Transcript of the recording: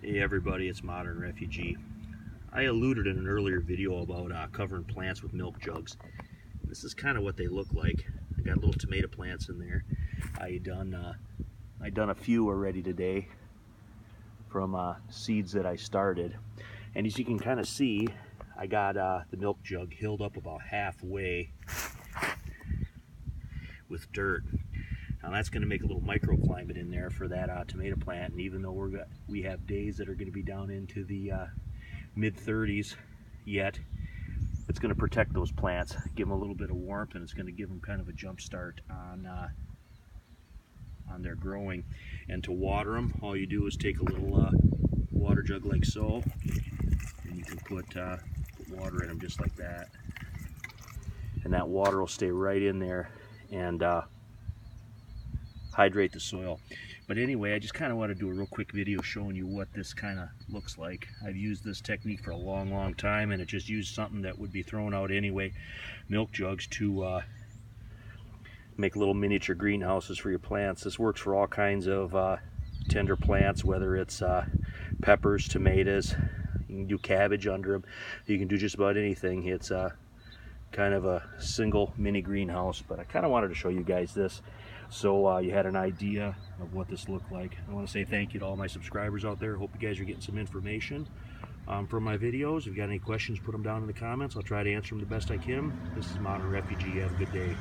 Hey everybody, it's Modern Refugee. I alluded in an earlier video about covering plants with milk jugs. This is kind of what they look like. I got little tomato plants in there. I done a few already today from seeds that I started. And as you can kind of see, I got the milk jug hilled up about halfway with dirt. Now that's going to make a little microclimate in there for that tomato plant. And even though we have days that are going to be down into the mid-30s yet, it's going to protect those plants, give them a little bit of warmth, and it's going to give them kind of a jump start on their growing. And to water them, all you do is take a little water jug like so, and you can put water in them just like that. And that water will stay right in there and hydrate the soil. But anyway, I just kind of want to do a real quick video showing you what this kind of looks like. I've used this technique for a long time, and it just used something that would be thrown out anyway, milk jugs, to make little miniature greenhouses for your plants. This works for all kinds of tender plants, whether it's peppers, tomatoes. You can do cabbage under them. You can do just about anything. It's kind of a single mini greenhouse, but I kind of wanted to show you guys this so you had an idea of what this looked like. I want to say thank you to all my subscribers out there. Hope you guys are getting some information from my videos. If you got any questions, put them down in the comments. I'll try to answer them the best I can. This is Modern Refugee. Have a good day.